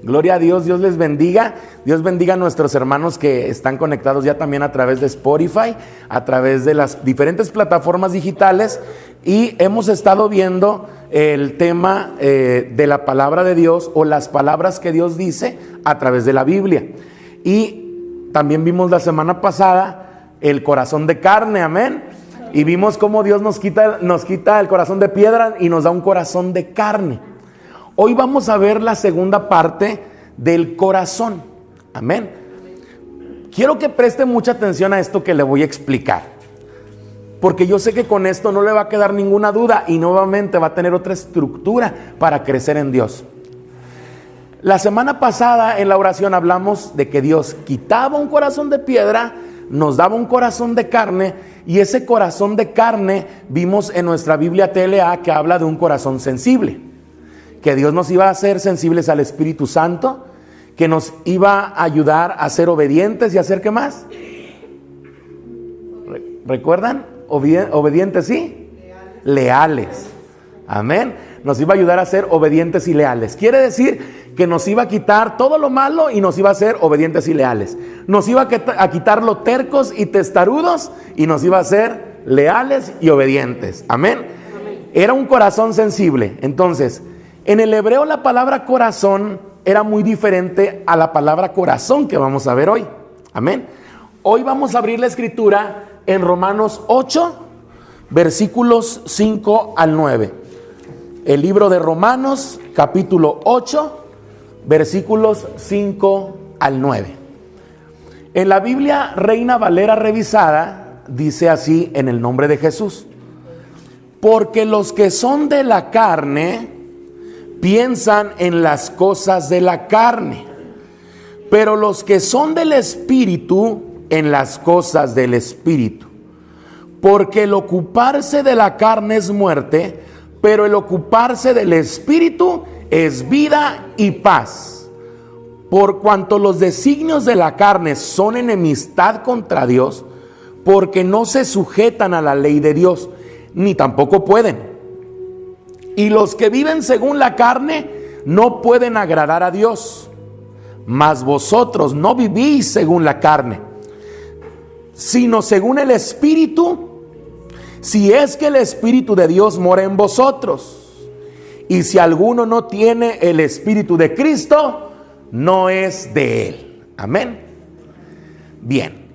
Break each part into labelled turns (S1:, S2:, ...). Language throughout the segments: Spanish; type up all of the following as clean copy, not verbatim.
S1: Gloria a Dios, Dios les bendiga. Dios bendiga a nuestros hermanos que están conectados ya también a través de Spotify, a través de las diferentes plataformas digitales. Y hemos estado viendo el tema de la palabra de Dios o las palabras que Dios dice a través de la Biblia. Y también vimos la semana pasada el corazón de carne, amén. Y vimos cómo Dios nos quita el corazón de piedra y nos da un corazón de carne. Hoy vamos a ver la segunda parte del corazón, amén. Quiero que preste mucha atención a esto que le voy a explicar, porque yo sé que con esto no le va a quedar ninguna duda y nuevamente va a tener otra estructura para crecer en Dios. La semana pasada en la oración hablamos de que Dios quitaba un corazón de piedra, nos daba un corazón de carne, y ese corazón de carne vimos en nuestra Biblia TLA que habla de un corazón sensible, que Dios nos iba a hacer sensibles al Espíritu Santo, que nos iba a ayudar a ser obedientes y a hacer ¿qué más? ¿Recuerdan? Obedientes y leales. Amén. Nos iba a ayudar a ser obedientes y leales. Quiere decir que nos iba a quitar todo lo malo y nos iba a hacer obedientes y leales. Nos iba a quitar lo tercos y testarudos y nos iba a hacer leales y obedientes. Amén. Era un corazón sensible. Entonces, en el hebreo la palabra corazón era muy diferente a la palabra corazón que vamos a ver hoy. Amén. Hoy vamos a abrir la escritura en Romanos 8, versículos 5 al 9. El libro de Romanos, capítulo 8, versículos 5 al 9. En la Biblia Reina Valera revisada dice así en el nombre de Jesús: porque los que son de la carne piensan en las cosas de la carne, pero los que son del Espíritu en las cosas del Espíritu. Porque el ocuparse de la carne es muerte, pero el ocuparse del Espíritu es vida y paz. Por cuanto los designios de la carne son enemistad contra Dios, porque no se sujetan a la ley de Dios, ni tampoco pueden. Y los que viven según la carne no pueden agradar a Dios. Mas vosotros no vivís según la carne, sino según el Espíritu, si es que el Espíritu de Dios mora en vosotros. Y si alguno no tiene el Espíritu de Cristo, no es de él. Amén. Bien,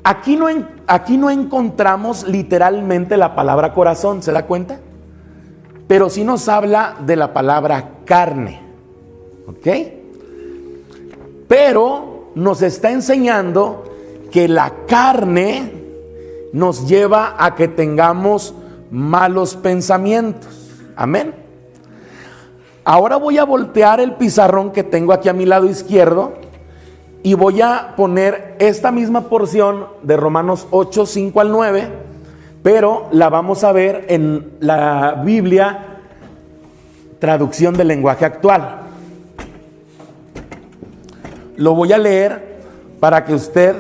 S1: aquí no encontramos literalmente la palabra corazón, ¿se da cuenta? Pero sí nos habla de la palabra carne, ¿ok? Pero nos está enseñando que la carne nos lleva a que tengamos malos pensamientos. Amén. Ahora voy a voltear el pizarrón que tengo aquí a mi lado izquierdo y voy a poner esta misma porción de Romanos 8, 5 al 9, pero la vamos a ver en la Biblia, traducción del lenguaje actual. Lo voy a leer para que usted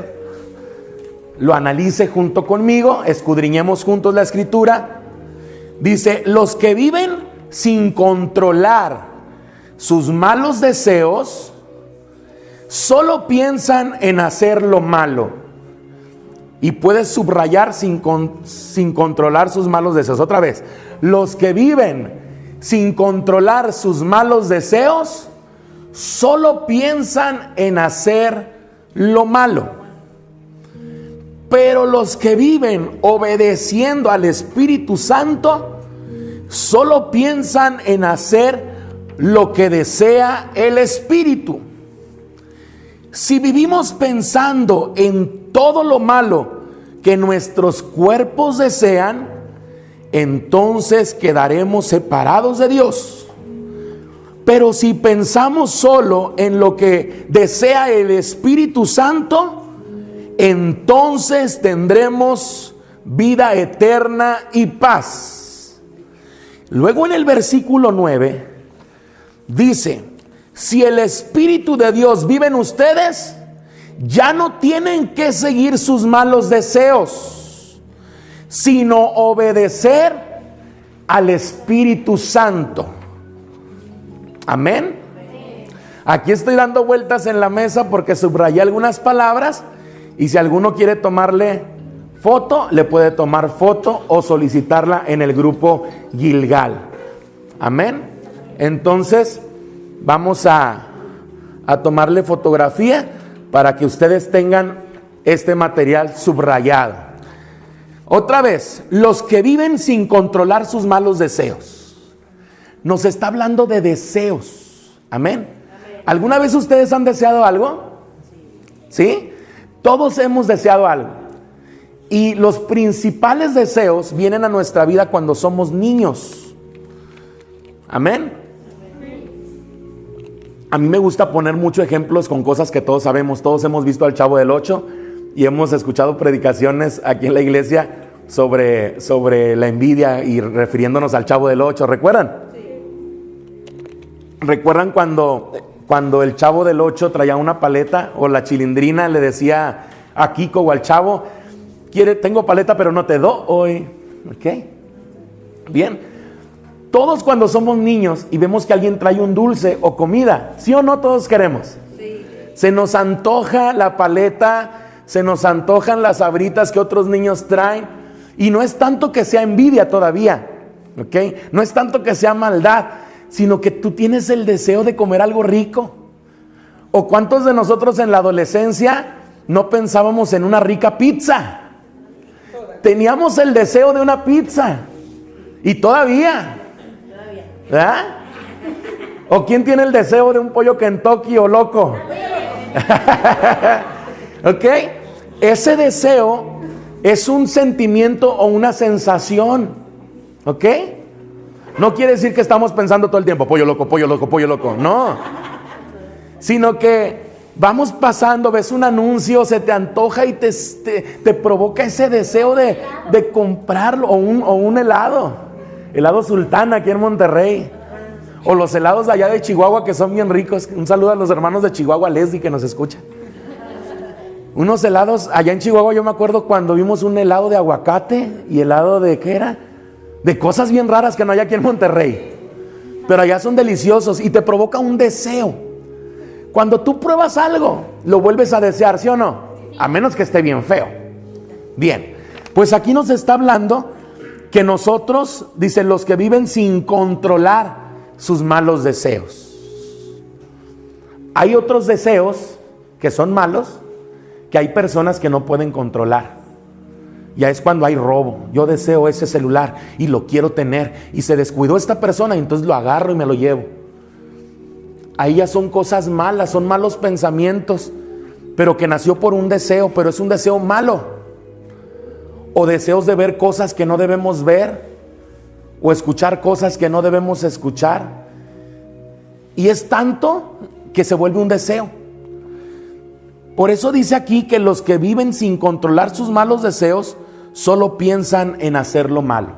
S1: lo analice junto conmigo, escudriñemos juntos la escritura. Dice: los que viven sin controlar sus malos deseos, solo piensan en hacer lo malo. Y puedes subrayar sin controlar sus malos deseos. Otra vez, los que viven sin controlar sus malos deseos, solo piensan en hacer lo malo. Pero los que viven obedeciendo al Espíritu Santo, solo piensan en hacer lo que desea el Espíritu. Si vivimos pensando en todo lo malo que nuestros cuerpos desean, entonces quedaremos separados de Dios. Pero si pensamos solo en lo que desea el Espíritu Santo, entonces tendremos vida eterna y paz. Luego en el versículo 9 dice: si el Espíritu de Dios vive en ustedes, ya no tienen que seguir sus malos deseos, sino obedecer al Espíritu Santo. Amén. Aquí estoy dando vueltas en la mesa porque subrayé algunas palabras y si alguno quiere tomarle foto, le puede tomar foto o solicitarla en el grupo Gilgal. Amén. Entonces vamos a tomarle fotografía para que ustedes tengan este material subrayado. Otra vez, los que viven sin controlar sus malos deseos. Nos está hablando de deseos. Amén. ¿Alguna vez ustedes han deseado algo? ¿Sí? Todos hemos deseado algo. Y los principales deseos vienen a nuestra vida cuando somos niños. Amén. A mí me gusta poner muchos ejemplos con cosas que todos sabemos. Todos hemos visto al Chavo del Ocho y hemos escuchado predicaciones aquí en la iglesia sobre la envidia y refiriéndonos al Chavo del Ocho. ¿Recuerdan? ¿Recuerdan cuando el Chavo del Ocho traía una paleta o la Chilindrina le decía a Kiko o al Chavo, tengo paleta pero no te doy? ¿Ok? Bien. Todos cuando somos niños y vemos que alguien trae un dulce o comida, ¿sí o no todos queremos? Sí. Se nos antoja la paleta, se nos antojan las sabritas que otros niños traen. Y no es tanto que sea envidia todavía, ¿ok? No es tanto que sea maldad, sino que tú tienes el deseo de comer algo rico. ¿O cuántos de nosotros en la adolescencia no pensábamos en una rica pizza? Teníamos el deseo de una pizza. Y todavía. ¿Verdad? ¿O quién tiene el deseo de un pollo Kentucky o loco? ¿Ok? Ese deseo es un sentimiento o una sensación. ¿Ok? No quiere decir que estamos pensando todo el tiempo, pollo loco, pollo loco, pollo loco. No. Sino que vamos pasando, ves un anuncio, se te antoja y te provoca ese deseo de comprarlo. O un helado. Helado Sultán aquí en Monterrey. O los helados de allá de Chihuahua que son bien ricos. Un saludo a los hermanos de Chihuahua, Leslie, que nos escucha. Unos helados allá en Chihuahua, yo me acuerdo cuando vimos un helado de aguacate y helado de, ¿qué era? De cosas bien raras que no hay aquí en Monterrey. Pero allá son deliciosos y te provoca un deseo. Cuando tú pruebas algo, lo vuelves a desear, ¿sí o no? A menos que esté bien feo. Bien, pues aquí nos está hablando que nosotros, dice, los que viven sin controlar sus malos deseos. Hay otros deseos que son malos, que hay personas que no pueden controlar. Ya es cuando hay robo. Yo deseo ese celular y lo quiero tener. Y se descuidó esta persona y entonces lo agarro y me lo llevo. Ahí ya son cosas malas, son malos pensamientos, pero que nació por un deseo, pero es un deseo malo. O deseos de ver cosas que no debemos ver, o escuchar cosas que no debemos escuchar. Y es tanto que se vuelve un deseo. Por eso dice aquí que los que viven sin controlar sus malos deseos solo piensan en hacer lo malo.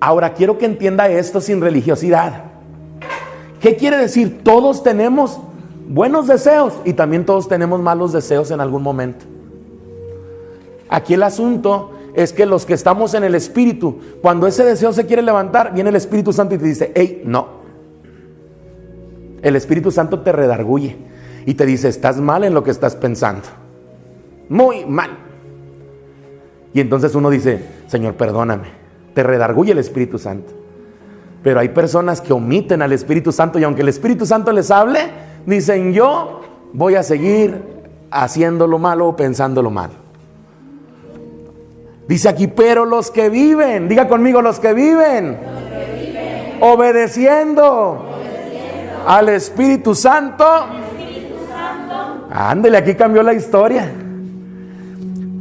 S1: Ahora quiero que entienda esto sin religiosidad. ¿Qué quiere decir? Todos tenemos buenos deseos y también todos tenemos malos deseos en algún momento. Aquí el asunto es que los que estamos en el Espíritu, cuando ese deseo se quiere levantar, viene el Espíritu Santo y te dice, hey, no. El Espíritu Santo te redarguye y te dice, estás mal en lo que estás pensando. Muy mal. Y entonces uno dice, Señor, perdóname. Te redarguye el Espíritu Santo. Pero hay personas que omiten al Espíritu Santo y aunque el Espíritu Santo les hable, dicen, yo voy a seguir haciendo lo malo o pensando lo malo. Dice aquí, pero los que viven, diga conmigo, los que viven, obedeciendo al Espíritu Santo. Ándele, aquí cambió la historia.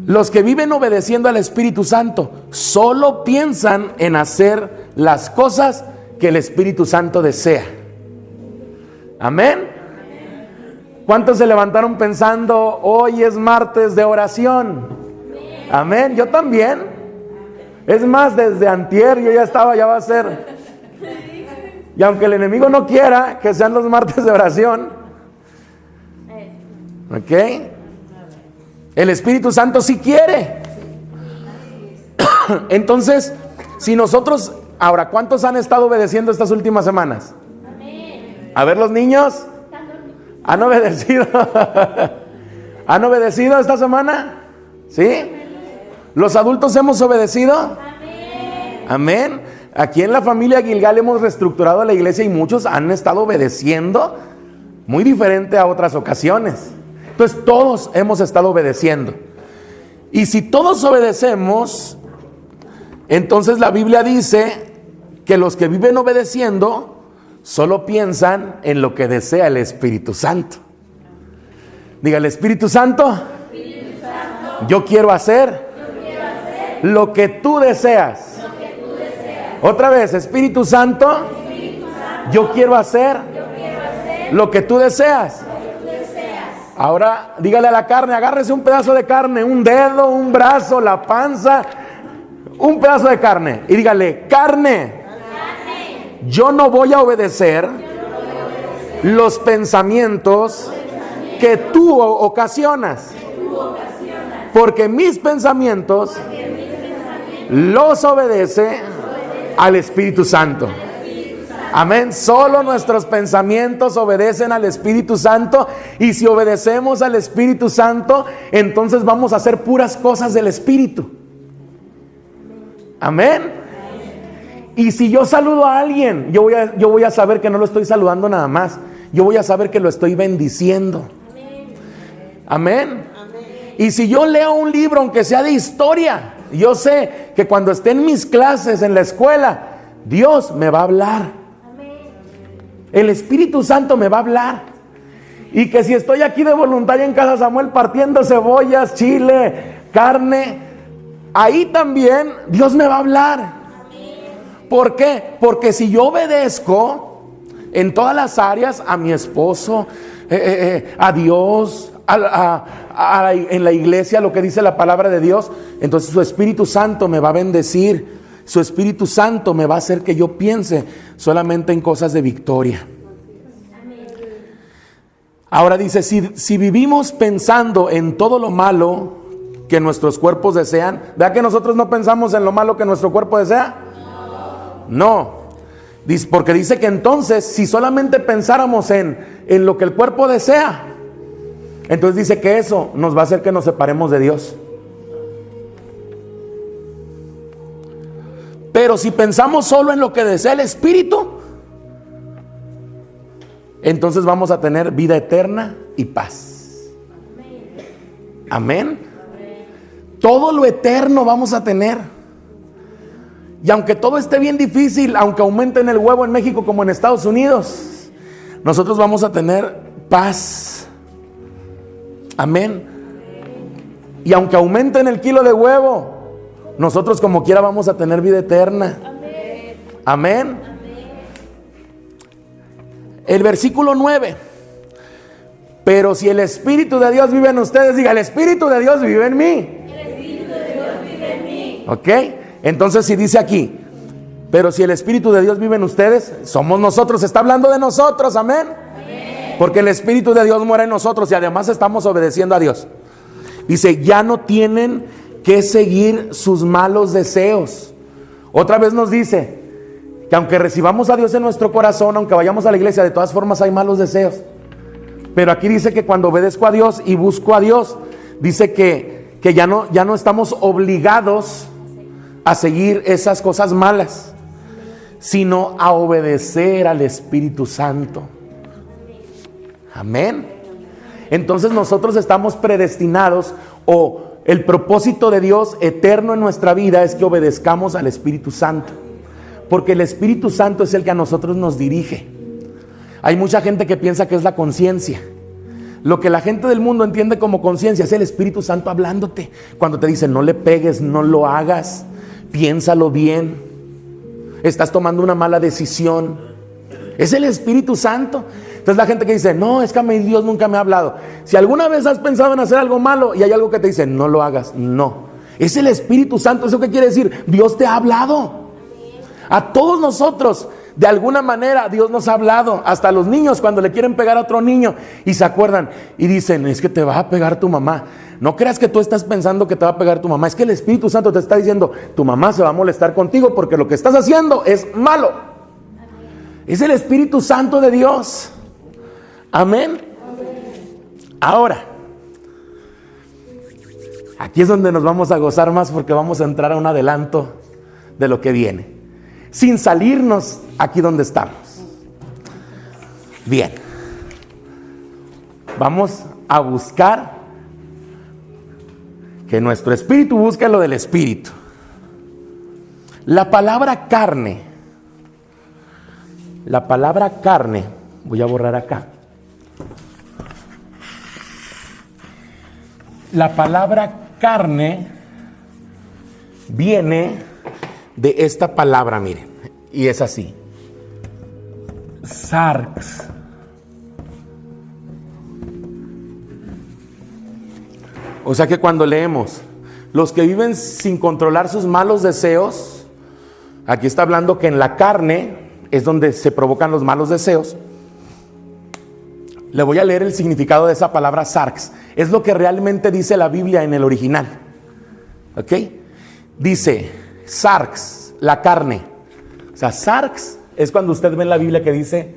S1: Los que viven obedeciendo al Espíritu Santo solo piensan en hacer las cosas que el Espíritu Santo desea. Amén. ¿Cuántos se levantaron pensando, hoy es martes de oración? Amén, yo también. Es más, desde antier yo ya va a ser. Y aunque el enemigo no quiera que sean los martes de oración, ¿ok? El Espíritu Santo sí quiere. Entonces, si nosotros, ahora, ¿cuántos han estado obedeciendo estas últimas semanas? A ver, los niños, ¿Han obedecido? ¿Han obedecido esta semana? ¿Sí? ¿Los adultos hemos obedecido? Amén. Aquí en la familia Gilgal hemos reestructurado la iglesia y muchos han estado obedeciendo muy diferente a otras ocasiones. Entonces todos hemos estado obedeciendo. Y si todos obedecemos, entonces la Biblia dice que los que viven obedeciendo solo piensan en lo que desea el Espíritu Santo. Diga, el Espíritu Santo, yo quiero hacer lo que tú deseas. Otra vez, Espíritu Santo, yo quiero hacer lo que tú deseas. Ahora dígale a la carne, agárrese un pedazo de carne, un dedo, un brazo, la panza, un pedazo de carne, y dígale, carne, yo no voy a obedecer los pensamientos que tú ocasionas, porque mis pensamientos los obedece al Espíritu Santo. Amén. Solo nuestros pensamientos obedecen al Espíritu Santo, y si obedecemos al Espíritu Santo, entonces vamos a hacer puras cosas del Espíritu. Amén. Y si yo saludo a alguien, yo voy a saber que no lo estoy saludando nada más, yo voy a saber que lo estoy bendiciendo. Amén. Y si yo leo un libro, aunque sea de historia, yo sé que cuando esté en mis clases en la escuela, Dios me va a hablar. El Espíritu Santo me va a hablar. Y que si estoy aquí de voluntaria en Casa Samuel partiendo cebollas, chile, carne, ahí también Dios me va a hablar. ¿Por qué? Porque si yo obedezco en todas las áreas, a mi esposo, a Dios, en la iglesia, lo que dice la palabra de Dios, entonces su Espíritu Santo me va a bendecir. Su Espíritu Santo me va a hacer que yo piense solamente en cosas de victoria. Ahora dice, si vivimos pensando en todo lo malo que nuestros cuerpos desean, ¿verdad que nosotros no pensamos en lo malo que nuestro cuerpo desea? No. Porque dice que entonces, si solamente pensáramos en lo que el cuerpo desea, entonces dice que eso nos va a hacer que nos separemos de Dios. Pero si pensamos solo en lo que desea el Espíritu, entonces vamos a tener vida eterna y paz. Amén. Todo lo eterno vamos a tener. Y aunque todo esté bien difícil, aunque aumenten el huevo en México como en Estados Unidos, nosotros vamos a tener paz. Amén. Y aunque aumenten el kilo de huevo, nosotros como quiera vamos a tener vida eterna. Amén. El versículo 9. Pero si el Espíritu de Dios vive en ustedes, diga, el Espíritu de Dios vive en mí. El Espíritu de Dios vive en mí. ¿Ok? Entonces si dice aquí, pero si el Espíritu de Dios vive en ustedes, somos nosotros, está hablando de nosotros, amén. Porque el Espíritu de Dios mora en nosotros y además estamos obedeciendo a Dios. Dice, ya no tienen que seguir sus malos deseos. Otra vez nos dice que aunque recibamos a Dios en nuestro corazón, aunque vayamos a la iglesia, de todas formas hay malos deseos. Pero aquí dice que cuando obedezco a Dios y busco a Dios, dice que ya no estamos obligados a seguir esas cosas malas, sino a obedecer al Espíritu Santo. Amén. Entonces nosotros estamos predestinados, o el propósito de Dios eterno en nuestra vida es que obedezcamos al Espíritu Santo, porque el Espíritu Santo es el que a nosotros nos dirige. Hay mucha gente que piensa que es la conciencia. Lo que la gente del mundo entiende como conciencia es el Espíritu Santo hablándote. Cuando te dice no le pegues, no lo hagas, piénsalo bien, estás tomando una mala decisión, es el Espíritu Santo. Entonces la gente que dice, no, es que a mí Dios nunca me ha hablado. Si alguna vez has pensado en hacer algo malo y hay algo que te dice, no lo hagas, no, es el Espíritu Santo. ¿Eso qué quiere decir? Dios te ha hablado. A todos nosotros, de alguna manera, Dios nos ha hablado. Hasta los niños cuando le quieren pegar a otro niño y se acuerdan y dicen, es que te va a pegar tu mamá. No creas que tú estás pensando que te va a pegar tu mamá. Es que el Espíritu Santo te está diciendo, tu mamá se va a molestar contigo porque lo que estás haciendo es malo. Es el Espíritu Santo de Dios. Amén. Ahora, aquí es donde nos vamos a gozar más porque vamos a entrar a un adelanto de lo que viene, sin salirnos aquí donde estamos. Bien, vamos a buscar que nuestro espíritu busque lo del espíritu. La palabra carne, voy a borrar acá. La palabra carne viene de esta palabra, miren, y es así: sarx. O sea que cuando leemos los que viven sin controlar sus malos deseos, aquí está hablando que en la carne es donde se provocan los malos deseos. Le voy a leer el significado de esa palabra sarx. Es lo que realmente dice la Biblia en el original. ¿Ok? Dice sarx, la carne. O sea, sarx es cuando usted ve en la Biblia que dice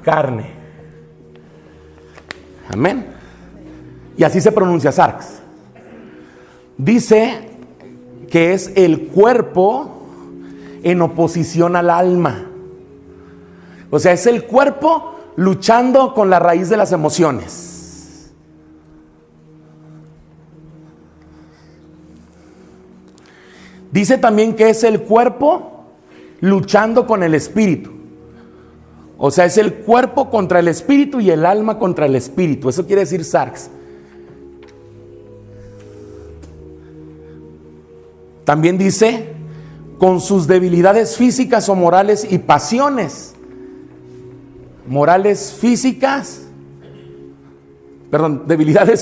S1: carne. Amén. Y así se pronuncia sarx. Dice que es el cuerpo en oposición al alma. O sea, es el cuerpo luchando con la raíz de las emociones. Dice también que es el cuerpo luchando con el espíritu. O sea, es el cuerpo contra el espíritu y el alma contra el espíritu. Eso quiere decir sarx. También dice con sus debilidades físicas o morales y pasiones. Debilidades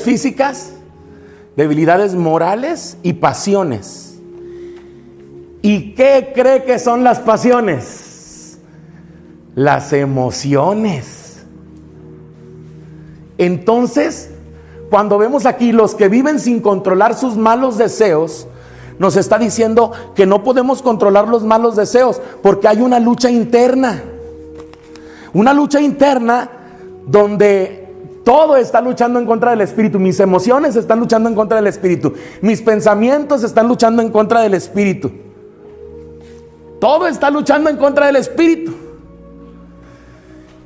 S1: físicas, debilidades morales y pasiones. ¿Y qué cree que son las pasiones? Las emociones. Entonces, cuando vemos aquí los que viven sin controlar sus malos deseos, nos está diciendo que no podemos controlar los malos deseos porque hay una lucha interna. Una lucha interna donde todo está luchando en contra del espíritu. Mis emociones están luchando en contra del espíritu. Mis pensamientos están luchando en contra del espíritu. Todo está luchando en contra del espíritu.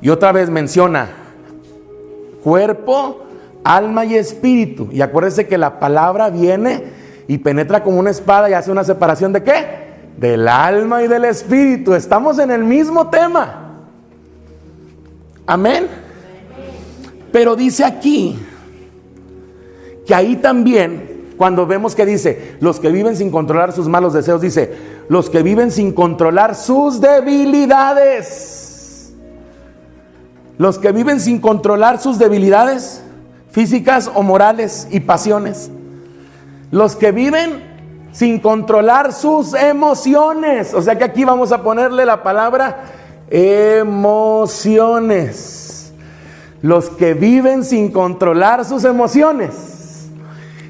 S1: Y otra vez menciona cuerpo, alma y espíritu. Y acuérdense que la palabra viene y penetra como una espada y hace una separación ¿de qué? Del alma y del espíritu. Estamos en el mismo tema. Amén. Pero dice aquí que ahí también, cuando vemos que dice los que viven sin controlar sus malos deseos, dice los que viven sin controlar sus debilidades. Los que viven sin controlar sus debilidades físicas o morales y pasiones. Los que viven sin controlar sus emociones. O sea que aquí vamos a ponerle la palabra emociones. Los que viven sin controlar sus emociones.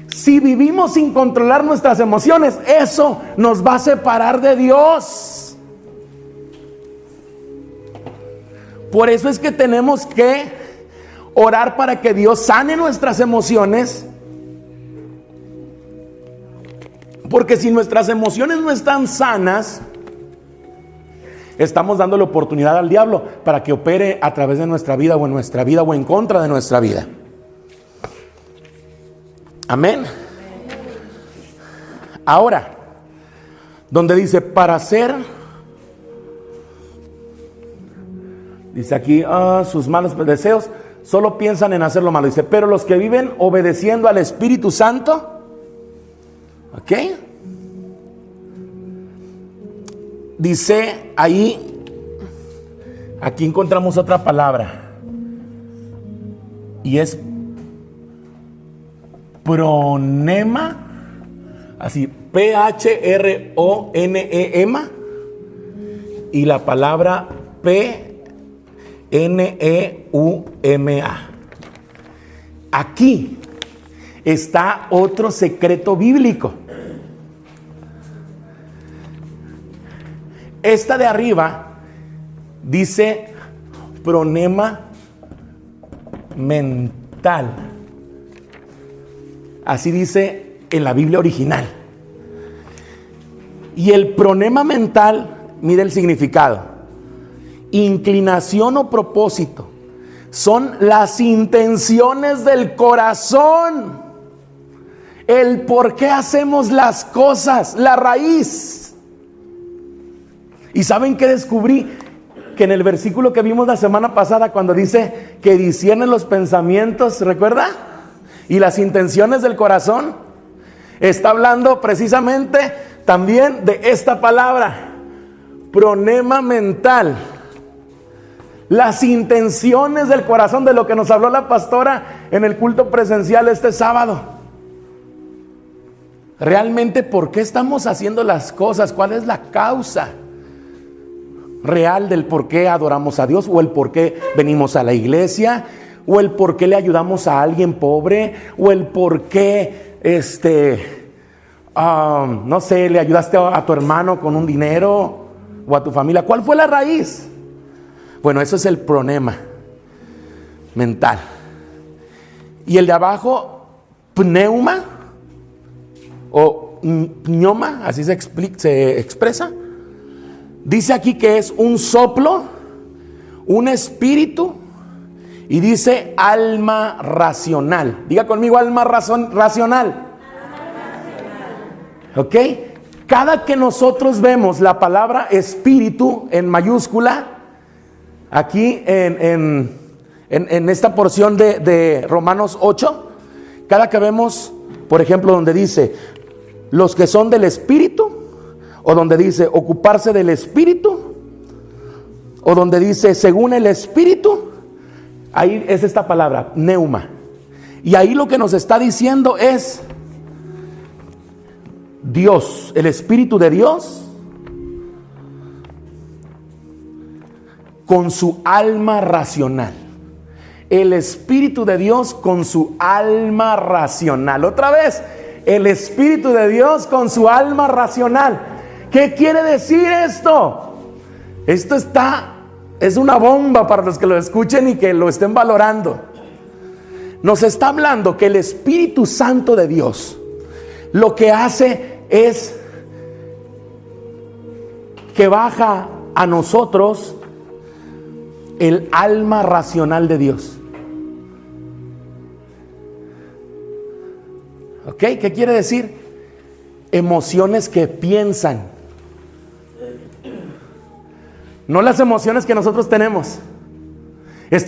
S1: Si vivimos sin controlar nuestras emociones, eso nos va a separar de Dios. Por eso es que tenemos que orar para que Dios sane nuestras emociones. Porque si nuestras emociones no están sanas, estamos dando la oportunidad al diablo para que opere a través de nuestra vida o en nuestra vida o en contra de nuestra vida. Amén. Ahora, donde dice para hacer, dice aquí, sus malos deseos solo piensan en hacer lo malo. Dice, pero los que viven obedeciendo al Espíritu Santo, ¿ok? Dice ahí, aquí encontramos otra palabra y es pronema, así, P-H-R-O-N-E-M, y la palabra P-N-E-U-M-A. Aquí está otro secreto bíblico. Esta de arriba dice pronema mental. mental. Así dice en la Biblia original. Y el pronema mental, mire el significado. Inclinación o propósito. Son las intenciones del corazón. El por qué hacemos las cosas, la raíz. ¿Y saben qué descubrí? Que en el versículo que vimos la semana pasada, cuando dice que disciernen los pensamientos, ¿recuerda? Y las intenciones del corazón, está hablando precisamente también de esta palabra, pronema mental. Las intenciones del corazón, de lo que nos habló la pastora en el culto presencial este sábado. Realmente, ¿por qué estamos haciendo las cosas? ¿Cuál es la causa real del por qué adoramos a Dios? ¿O el por qué venimos a la iglesia? ¿O el por qué le ayudamos a alguien pobre? ¿O el por qué, no sé, le ayudaste a tu hermano con un dinero? ¿O a tu familia? ¿Cuál fue la raíz? Bueno, eso es el pronema mental. Y el de abajo, pneuma o pneuma, así se expresa. Dice aquí que es un soplo, un espíritu, y dice alma racional. Diga conmigo, alma racional. ¿Ok? Cada que nosotros vemos la palabra espíritu en mayúscula, aquí en esta porción de Romanos 8, cada que vemos, por ejemplo, donde dice los que son del espíritu, o donde dice ocuparse del espíritu, o donde dice según el espíritu, ahí es esta palabra, pneuma. Y ahí lo que nos está diciendo es Dios, el Espíritu de Dios, con su alma racional. El Espíritu de Dios con su alma racional. Otra vez, el Espíritu de Dios con su alma racional. ¿Qué quiere decir esto? Esto es una bomba para los que lo escuchen y que lo estén valorando. Nos está hablando que el Espíritu Santo de Dios lo que hace es que baja a nosotros el alma racional de Dios. ¿Ok? ¿Qué quiere decir? Emociones que piensan. No las emociones que nosotros tenemos. Está